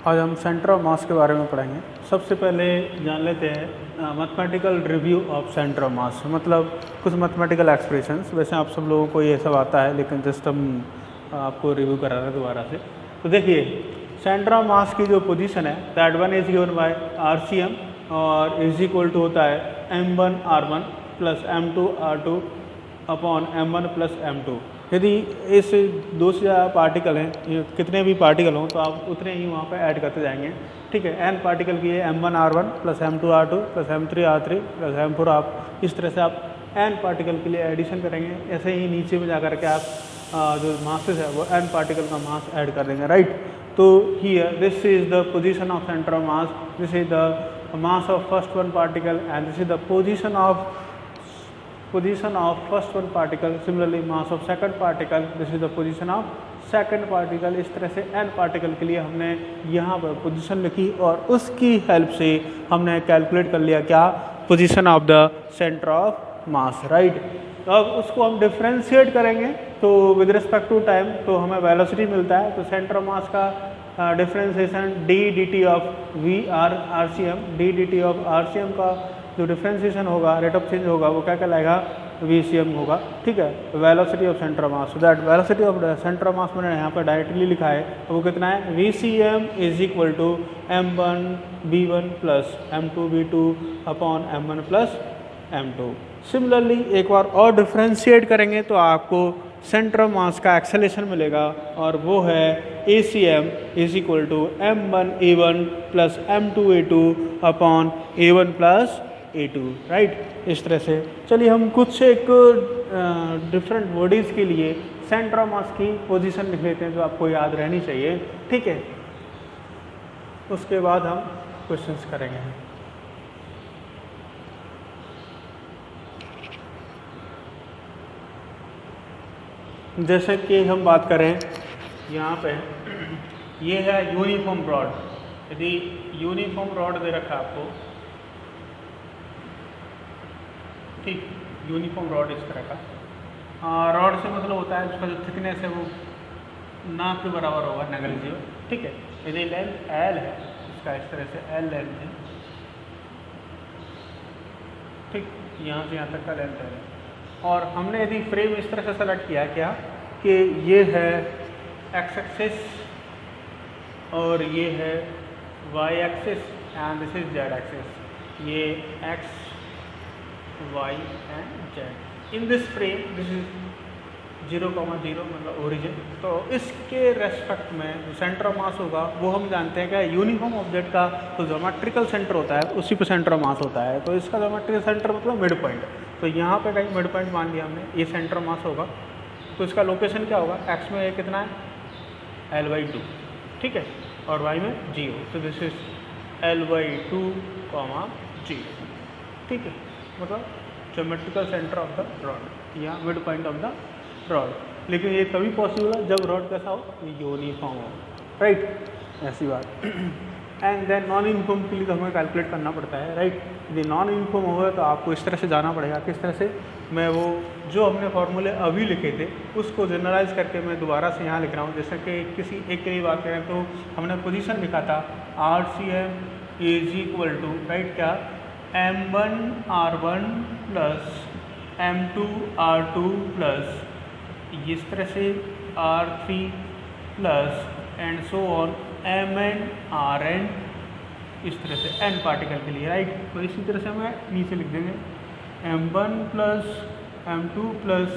आज हम centre of मास के बारे में पढ़ेंगे। सबसे पहले जान लेते हैं mathematical review of centre of मास, मतलब कुछ मैथमेटिकल एक्सप्रेशंस। वैसे आप सब लोगों को ये सब आता है, लेकिन जस्ट हम आपको रिव्यू करा रहे हैं दोबारा से। तो देखिए, सेंटर ऑफ मास की जो पोजीशन है that one is given by RCM और इज इक्वल टू होता है M1R1 plus M2R2 upon M1 plus M2। यदि इस दो से ज़्यादा पार्टिकल हैं, कितने भी पार्टिकल हों, तो आप उतने ही वहाँ पे ऐड करते जाएंगे। ठीक है, n पार्टिकल की है M1R1 plus M2R2 plus M3R3 plus M4। आप इस तरह से आप n पार्टिकल के लिए एडिशन करेंगे। ऐसे ही नीचे में जाकर के आप जो मासेस है वो n पार्टिकल का मास ऐड कर देंगे, राइट। तो here this is the position of centre of mass, this is the mass of first one particle and this is the position of first one particle. Similarly, mass of second particle, this is the position of second particle. इस तरह से n particle के लिए हमने यहाँ पर position लिखी और उसकी हेल्प से हमने कैलकुलेट कर लिया क्या, position of the centre of mass, right. तो अब उसको हम डिफ्रेंशिएट करेंगे तो विद रिस्पेक्ट टू टाइम तो हमें वेलोसिटी मिलता है। तो सेंटर ऑफ मास का differentiation d dt of RCM, d dt of RCM का जो डिफ्रेंशिएशन होगा, रेट ऑफ चेंज होगा, वो क्या कहलाएगा, VCM होगा। ठीक है, velocity of centre of mass. So that velocity of centre of मास मैंने यहाँ पर डायरेक्टली लिखा है, तो वो कितना है, VCM is equal to M1V1 plus M2V2 upon M1 plus M2। Similarly एक बार और डिफ्रेंशिएट करेंगे तो आपको सेंटर ऑफ मास का एक्सेलेरेशन मिलेगा और वो है ACM is equal to M1A1 plus M2A2 upon A1 plus A2, right. इस तरह से चलिए हम कुछ एक डिफरेंट बॉडीज़ के लिए सेंटर ऑफ मास की पोजीशन लिख लेते हैं जो आपको याद रहनी चाहिए। ठीक है, उसके बाद हम क्वेश्चंस करेंगे। जैसे कि हम बात करें यहाँ पे, ये है यूनिफॉर्म रॉड। यदि यूनिफॉर्म रॉड दे रखा आपको, ठीक, यूनिफॉर्म रॉड इस तरह का, रॉड से मतलब होता है उसका जो थिकनेस है वो नाप के बराबर होगा, नेगलिजिबल। ठीक है, यदि लेंथ L है, इसका इस तरह से L लेंथ है, ठीक, यहाँ से यहाँ तक का लेंथ है। और हमने यदि फ्रेम इस तरह से सेलेक्ट किया क्या कि ये है x एक्सिस और ये है y axis and this is z axis, ये x y and z। In this frame this is 0,0 मतलब ओरिजिन। तो इसके रेस्पेक्ट में जो सेंटर ऑफ मास होगा वो हम जानते हैं कि यूनिफॉर्म ऑब्जेक्ट का तो ज्योमेट्रिकल सेंटर होता है, उसी पे सेंटर ऑफ मास होता है। तो इसका ज्योमेट्रिकल सेंटर मतलब मिड पॉइंट। तो यहाँ पे कहीं मिड पॉइंट मान लिया हमने, ये सेंटर ऑफ मास होगा। तो इसका लोकेशन क्या होगा, x में ये कितना है L/2, ठीक है, और y में 0। तो दिस इज L/2, 0, ठीक है, मतलब geometrical centre of the rod या mid point of the rod. लेकिन ये तभी पॉसिबल है जब रॉड कैसा हो, यूनिफॉर्म हो, राइट, ऐसी बात। एंड देन नॉन यूनिफॉर्म के लिए तो हमें कैलकुलेट करना पड़ता है, राइट। यदि नॉन यूनिफॉर्म होगा तो आपको इस तरह से जाना पड़ेगा। किस तरह से, मैं वो जो हमने फॉर्मूले अभी लिखे थे उसको जनरलाइज करके मैं दोबारा से यहाँ लिख रहा हूँ। जैसे कि किसी एक के लिए बात करें तो हमने पोजीशन लिखा था RCM is equal to, right, क्या, M1R1 प्लस M2R2 प्लस इस तरह से R3 plus and so on MnRn, इस तरह से n पार्टिकल के लिए, राइट। तो इसी तरह से हमें नीचे लिख देंगे M1 प्लस M2 प्लस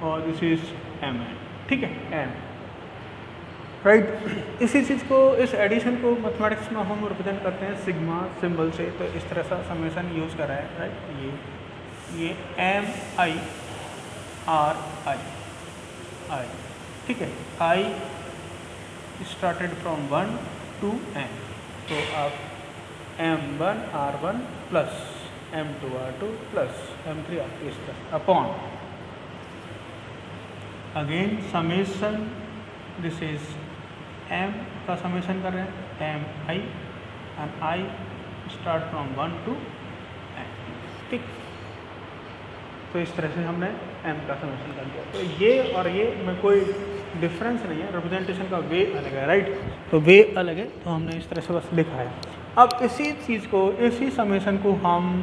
और दिस इज Mn, ठीक है, n, राइट। इसी चीज़ को, इस एडिशन को मैथमेटिक्स में हम रिप्रेजेंट करते हैं सिग्मा सिंबल से। तो इस तरह से समेशन यूज़ कर रहा है, राइट। ये MI RI, ठीक है, I started from 1 to n। तो आप M1R1 plus M2R2 plus M3R3 इस तरह upon again summation, this is M का समेशन कर रहे हैं MI and I start from 1 to n, ठीक। तो इस तरह से हमने m का समेशन कर दिया। तो ये और ये में कोई डिफरेंस नहीं है, रिप्रेजेंटेशन का वे अलग है, राइट। तो वे अलग है, तो हमने इस तरह से बस लिखा है। अब इसी चीज़ को, इसी समेशन को हम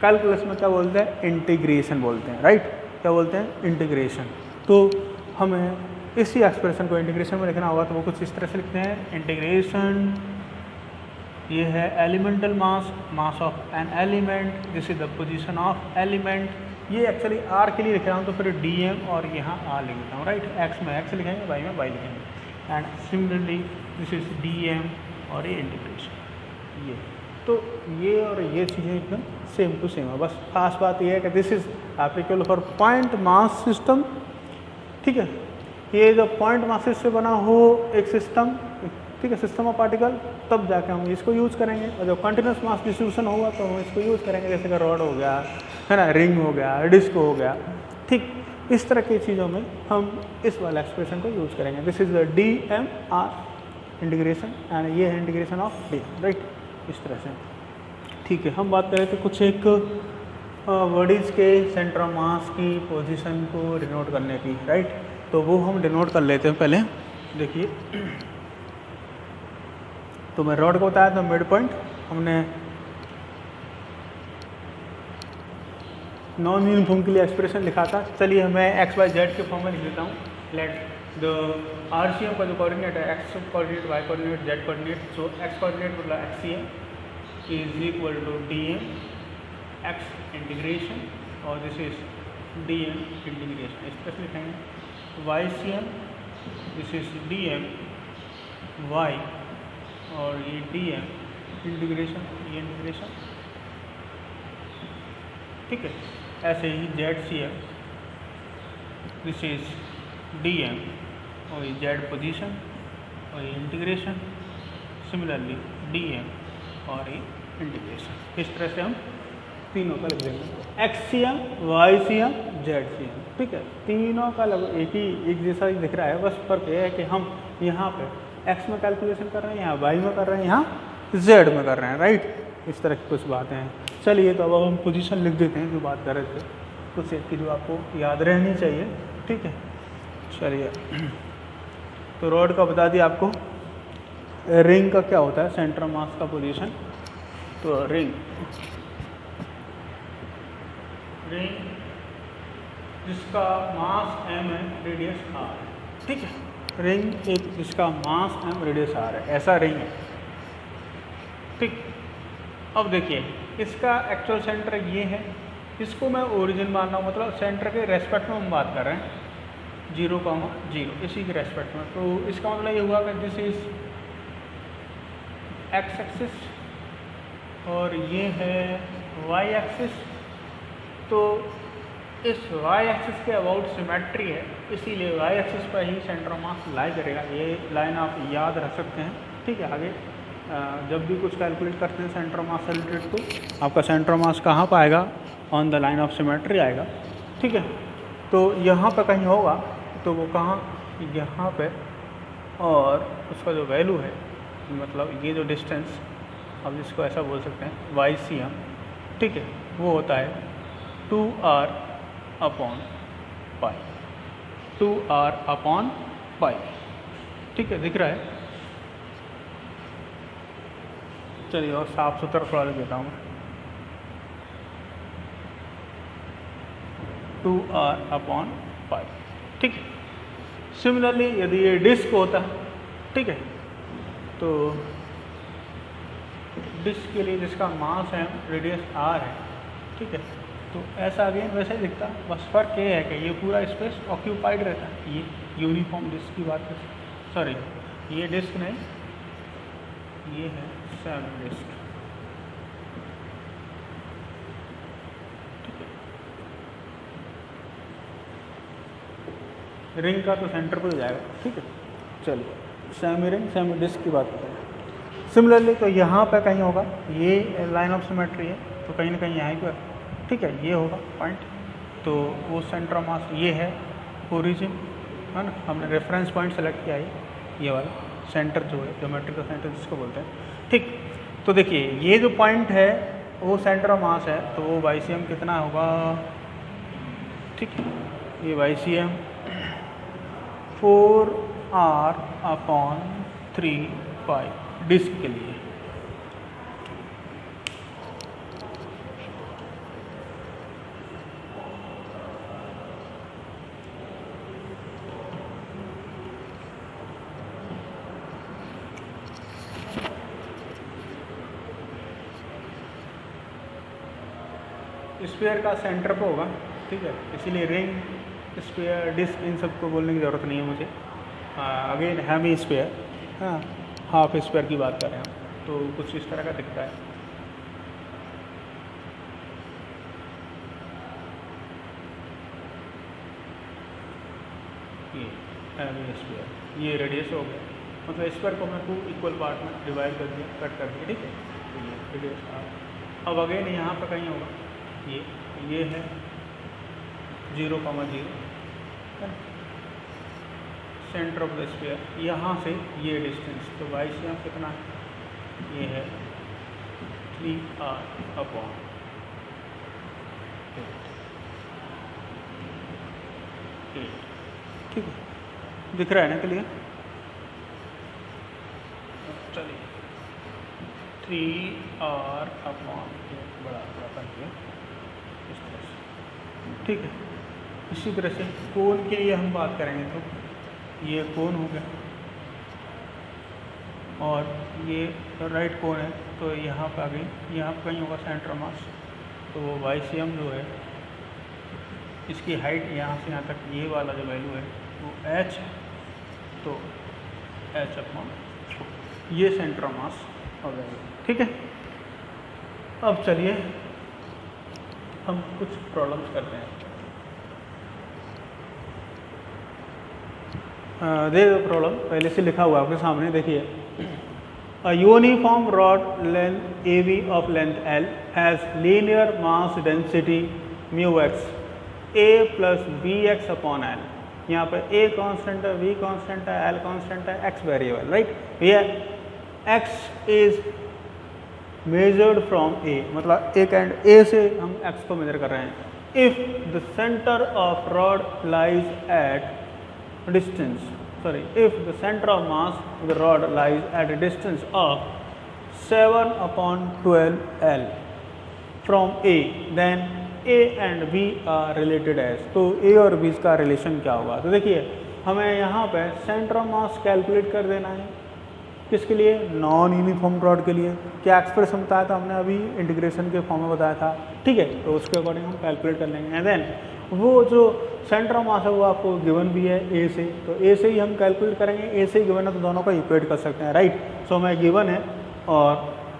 कैलकुलस में क्या बोलते हैं, इंटीग्रेशन बोलते हैं, राइट। क्या बोलते हैं, इंटीग्रेशन। तो हमें इसी एक्सप्रेशन को इंटीग्रेशन में लिखना होगा, तो वो कुछ इस तरह से लिखते हैं, इंटीग्रेशन, ये है elemental mass, mass of an element, this is the position of element. ये एक्चुअली आर के लिए लिख रहा हूँ, तो फिर डी एम और यहाँ आर लिख देता हूँ, राइट। एक्स में एक्स लिखेंगे, वाई में वाई लिखेंगे, and similarly this is D M और ये इंटीग्रेशन। ये तो ये और ये चीज़ें एकदम सेम टू सेम है, बस खास बात ये है कि this is applicable for point mass system, ठीक है। ये जो पॉइंट मासेस से बना हो एक सिस्टम, ठीक है, सिस्टम ऑफ पार्टिकल, तब जाके हम इसको यूज़ करेंगे। और जब कंटिन्यूस मास डिस्ट्रीब्यूशन होगा तो हम इसको यूज़ करेंगे, जैसे कि रॉड हो गया, है ना, रिंग हो गया, डिस्क हो गया, ठीक। इस तरह की चीज़ों में हम इस वाला एक्सप्रेशन को यूज़ करेंगे। This is the D M R integration, and ये है इंटीग्रेशन ऑफ डी, राइट, इस तरह से, ठीक है। हम बात कर रहे थे कुछ एक बॉडीज़ के सेंटर ऑफ मास की पोजीशन को डिनोट करने की, राइट। तो वो हम डिनोट कर लेते हैं पहले। देखिए, तो मैं रॉड को बताया था मिड पॉइंट, हमने नॉन यूनिफॉर्म के लिए एक्सप्रेशन लिखा था। चलिए मैं एक्स वाई जेड के फॉर्म में लिख देता हूँ। Let the R C M का जो कोऑर्डिनेट है, X coordinate, Y coordinate, Z coordinate, so X coordinate मतलब X C M is equal to D M X integration, और this is D M integration, इस तरह से लिखेंगे। Y C M, this is D M Y, और ये D M integration, ये integration, ठीक है। ऐसे ही Z C M, this is D M, और ये जेड पोजीशन, और ये इंटीग्रेशन, सिमिलरली डी एम और ये इंटीग्रेशन। इस तरह से हम तीनों का लिख देंगे, X C M, Y C M, Z C M, ठीक है। तीनों का लगभग एक जैसा ही दिख रहा है, बस फर्क ये है कि हम यहाँ पे एक्स में कैलकुलेशन कर रहे हैं, यहाँ वाई में कर रहे हैं, यहाँ जेड में कर रहे हैं, राइट। इस तरह की कुछ बातें हैं। चलिए, तो अब हम पोजीशन लिख देते हैं जो बात कर रहे थे, कुछ एक की जो आपको याद रहनी चाहिए, ठीक है। चलिए, तो रॉड का बता दिया आपको। रिंग का क्या होता है, सेंटर मास का पोजीशन। तो रिंग जिसका मास m है, रेडियस r है, ठीक है। रिंग एक जिसका मास m, रेडियस r है, ऐसा रिंग है, ठीक। अब देखिए, इसका एक्चुअल सेंटर ये है, इसको मैं ओरिजिन मान रहा हूँ, मतलब सेंटर के रेस्पेक्ट में हम बात कर रहे हैं, 0,0, इसी के रेस्पेक्ट में। तो इसका मतलब ये हुआ कि दिस इज एक्स एक्सिस और ये है वाई एक्सिस। तो इस वाई एक्सिस के अबाउट सिमेट्री है, इसीलिए वाई एक्सिस पर ही सेंटर ऑफ मास लाई करेगा। ये लाइन आप याद रख सकते हैं, ठीक है। आगे जब भी कुछ कैलकुलेट करते हैं सेंटर ऑफ मास से रिलेटेड, तो आपका सेंटर ऑफ मास कहाँ पर आएगा, on the line of symmetry आएगा, ठीक है। तो यहाँ पर कहीं होगा, तो वो कहाँ, यहाँ पे, और उसका जो वैल्यू है, मतलब ये जो डिस्टेंस, अब इसको ऐसा बोल सकते हैं वाई सी एम, ठीक है, वो होता है 2r upon pi, 2r upon pi, ठीक है, दिख रहा है। चलिए और साफ सुथरा थोड़ा लिख देता हूँ मैं, 2r अपॉन पाई, ठीक है। सिमिलरली यदि ये डिस्क होता, ठीक है, तो डिस्क के लिए जिसका मास है, रेडियस r है, ठीक है, तो ऐसा अगेन वैसे ही दिखता, बस फर्क ये है कि ये पूरा स्पेस ऑक्यूपाइड रहता है। ये यूनिफॉर्म डिस्क की बात करते हैं, सॉरी ये डिस्क नहीं, ये है सेमी डिस्क, ठीक है। रिंग का तो सेंटर पर जाएगा, ठीक है। चलिए, सेमी रिंग, सेमी डिस्क की बात करते हैं। सिमिलरली तो यहाँ पे कहीं होगा, ये लाइन ऑफ सिमेट्री है, तो कहीं ना कहीं यहाँ पर, ठीक है, ये होगा पॉइंट। तो वो सेंटर ऑफ मास ये है, ओरिजिन है ना, हमने रेफरेंस पॉइंट सेलेक्ट किया है, ये वाला सेंटर जो है, ज्योमेट्रिकल सेंटर जिसको बोलते हैं, ठीक। तो देखिए, ये जो पॉइंट है वो सेंटर ऑफ मास है, तो वो वाई सी एम कितना होगा, ठीक है, ये Y C M 4r/3π disc के लिए। स्फीयर का सेंटर पे होगा, ठीक है, इसीलिए रिंग, स्फीयर, डिस्क इन सबको बोलने की ज़रूरत नहीं है मुझे। अगेन हेमी स्फीयर, हाँ, हाफ स्फीयर की बात कर रहे हैं हम, तो कुछ इस तरह का दिखता है। ये हेमी स्फीयर, ये रेडियस हो गया, मतलब स्फीयर को मैं 2 इक्वल पार्ट में डिवाइड कर दिया, कट कर दिया, ठीक है। तो ये रेडियस था। अब अगेन यहाँ पर कहीं होगा, ये है 0,0 है, सेंटर ऑफ द स्फीयर, यहाँ से ये डिस्टेंस, तो वाई से यहाँ कितना है, ये है 3r/8, ठीक है, दिख रहा है ना क्लियर? चलिए 3r/8 बड़ा करके इस तरह से, ठीक है। इसी तरह से कोण के लिए हम बात करेंगे, तो ये कोण हो गया और ये राइट कोण है, तो यहाँ पर आ गई, यहाँ पर कहीं होगा सेंटर मास, तो वो YCM जो है, इसकी हाइट यहाँ से यहाँ तक ये वाला जो वैल्यू है वो h है, तो h/, ये सेंटर मास हो गया, ठीक है। अब चलिए हम कुछ प्रॉब्लम्स करते हैं। दे प्रॉब्लम पहले से लिखा हुआ आपके सामने, देखिए। A uniform rod length AB of length L has linear mass density μx A + bx/L। यहाँ पर A कांस्टेंट है, V कांस्टेंट है, L कांस्टेंट है, X वेरिएबल, राइट। ये X is measured from A, मतलब एक एंड A से हम X को मेजर कर रहे हैं। If the centre of rod lies at distance, if the center of mass of the rod lies at a distance of 7/12 L from A, then A and B are related as। तो A और B का relation क्या होगा? तो देखिए हमें यहाँ पे सेंटर ऑफ मास कैलकुलेट कर देना है, किसके लिए? नॉन यूनिफॉर्म रॉड के लिए। क्या एक्सप्रेशन बताया था हमने अभी, इंटीग्रेशन के फॉर्म में बताया था, ठीक है। तो उसके अकॉर्डिंग हम कैलकुलेट कर लेंगे। एंड देन वो जो सेंटर ऑफ मास है वो आपको गिवन भी है A से, तो A से ही हम कैलकुलेट करेंगे। A से ही गिवन है तो दोनों को इक्वेट कर सकते हैं, राइट। सो मैं गिवन है और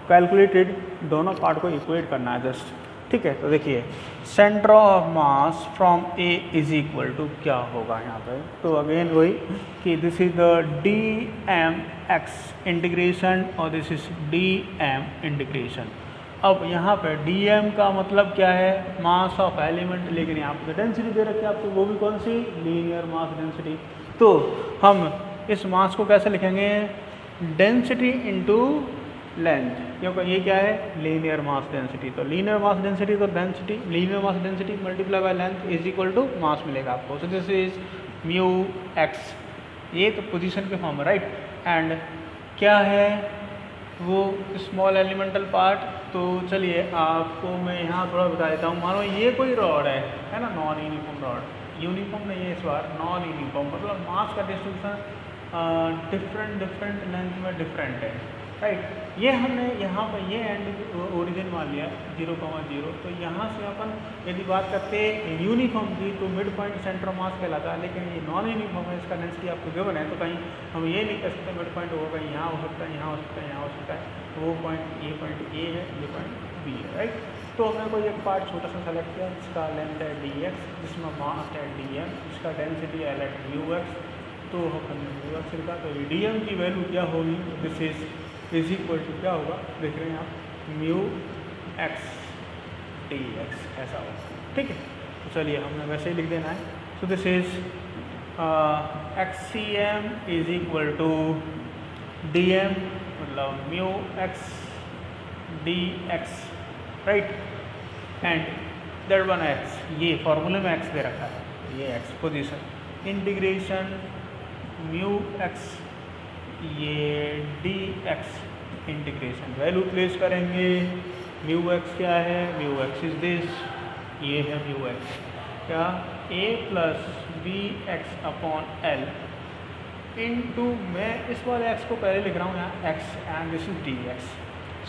कैलकुलेटेड, दोनों पार्ट को इक्वेट करना है जस्ट, ठीक है। तो देखिए centre of mass from A is equal to क्या होगा यहाँ पे, तो अगेन वही कि this is the dmx integration और दिस इज dm इंटीग्रेशन। अब यहाँ पे dm का मतलब क्या है? मास ऑफ एलिमेंट, लेकिन यहाँ पे डेंसिटी दे रखी है आपको, वो भी कौन सी? Linear mass density. तो हम इस मास को कैसे लिखेंगे? डेंसिटी इनटू लेंथ, क्योंकि ये क्या है? Linear mass density. तो लीनियर मास डेंसिटी, तो density, linear mass density multiply by length is equal to mass मिलेगा आपको। सो दिस इज μx, ये तो पोजीशन के फॉर्म है, राइट। एंड क्या है वो? Small elemental part. तो चलिए आपको मैं यहाँ थोड़ा बता देता हूँ। मानो ये कोई रॉड है ना, नॉन यूनिफॉर्म रॉड, यूनिफॉर्म नहीं है इस बार, नॉन यूनिफॉर्म, मतलब मास का डिस्ट्रीब्यूशन डिफरेंट लेंथ में डिफरेंट है, राइट। ये हमने यहाँ पर ये एंड ओरिजिन मान लिया 0,0, तो यहाँ से अपन यदि बात करते हैं यूनिफॉर्म की तो मिड पॉइंट सेंटर ऑफ मास कहलाता है, लेकिन ये नॉन यूनिफॉर्म है, इसका डेंसिटी आपको गिवन है, तो कहीं हम ये नहीं कह सकते मिड पॉइंट होगा, कहीं यहाँ हो सकता है, यहाँ हो सकता है, यहाँ हो सकता है। तो वो पॉइंट A है, ये पॉइंट B है, राइट। तो हमने कोई एक पार्ट छोटा सा सेलेक्ट किया, जिसका लेंथ है dx, जिसमें मास है dm, जिसका डेंसिटी है μx, तो हमने μx लिखा। तो dm की वैल्यू क्या होगी? दिस इज इक्वल टू क्या होगा? देख रहे हैं आप, μx dx, ऐसा होगा, ठीक है। तो चलिए हमने वैसे ही लिख देना है। So this is xcm is equal to dm, मतलब μx dx, right. And that one x, ये फॉर्मूले में x दे रखा है, ये x position, integration mu X, ये D X integration value place करेंगे। म्यू एक्स क्या है, म्यू एक्स इज दिस, ये है म्यू एक्स क्या, a plus B X upon L into, मैं इस वाले x को पहले लिख रहा हूँ यहाँ x and this is D X.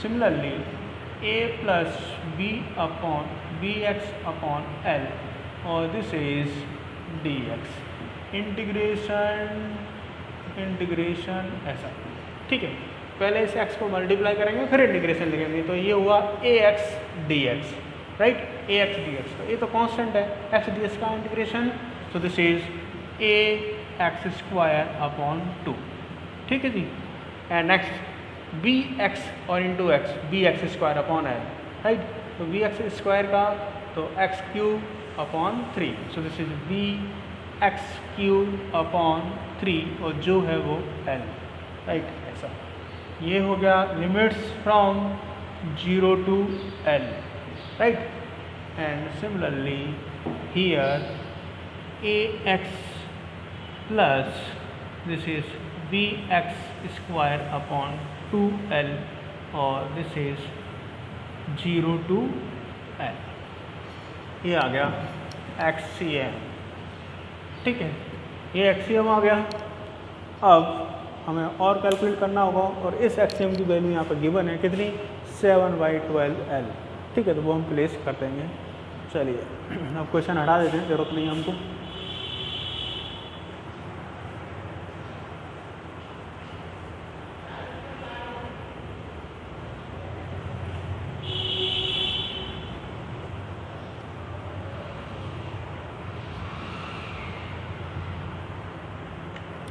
Similarly a plus B upon B X upon L और this is D X integration ऐसा, ठीक है। पहले इस x को मल्टीप्लाई करेंगे फिर इंटीग्रेशन लिखेंगे, तो ये हुआ A X D X, right, A X D X. तो ये तो कांस्टेंट है एक्स डी एक्स का इंटीग्रेशन, तो this is A X square upon 2, ठीक है जी। एंड नेक्स्ट बी एक्स और into X, B X square upon L, right, तो बी एक्स स्क्वायर का तो X cube upon 3, so this is B X cube upon 3 और जो है वो एल, राइट, ऐसा। ये हो गया limits from 0 to L, right, and similarly here ax plus this is bx square upon 2L और this is 0 to L, ये आ गया एक्सियम, ठीक है, ये एक्सियम आ गया। अब हमें और कैलकुलेट करना होगा और इस एक्सियम की वैल्यू यहाँ पर गिवन है कितनी, 7/12L, ठीक है, तो वो हम प्लेस कर देंगे। चलिए अब क्वेश्चन हटा देते हैं, जरूरत नहीं है हमको।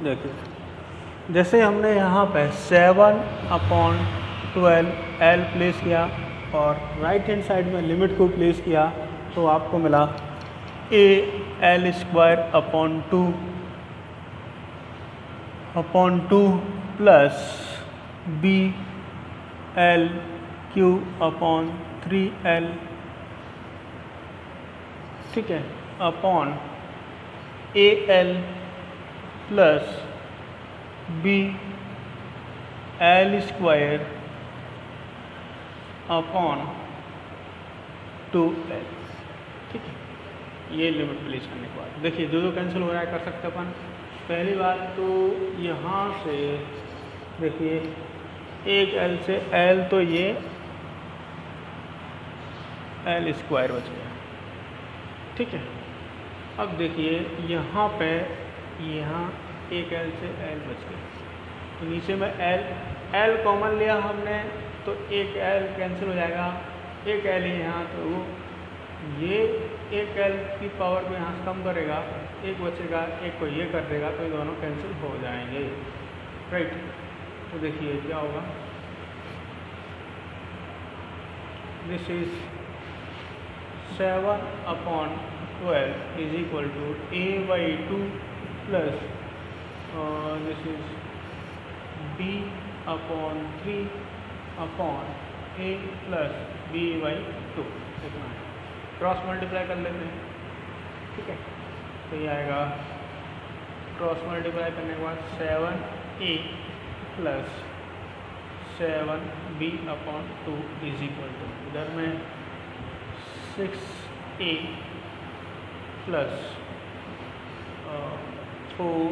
देखिए जैसे हमने यहाँ पे 7/12L प्लेस किया और राइट हैंड साइड में लिमिट को प्लेस किया, तो आपको मिला A L square upon 2 plus B L cube upon 3L, ठीक है, upon A L plus B L square upon 2L, ठीक है। ये लिमिट प्लेस करने के बाद देखिए जो कैंसिल हो रहा है कर सकते अपन। पहली बात तो यहाँ से देखिए एक L से L, तो ये L स्क्वायर बच गया, ठीक है। अब देखिए यहाँ पे यहाँ एक L से L बच गया, तो नीचे में L कॉमन लिया हमने, तो एक L कैंसिल हो जाएगा, एक L ही यहाँ, तो वो ये एक L की पावर को यहाँ से कम करेगा, एक बचेगा, एक को ये कर देगा, तो ये दोनों कैंसिल हो जाएंगे, राइट। तो देखिए क्या होगा, this is 7/12 is equal to a/2 plus this is b/3 upon a plus b/2, इतना है। क्रॉस मल्टीप्लाई कर लेते हैं, ठीक है, तो ये आएगा क्रॉस मल्टीप्लाई करने के बाद 7a plus 7b/2 is equal to, इधर में 6a प्लस 4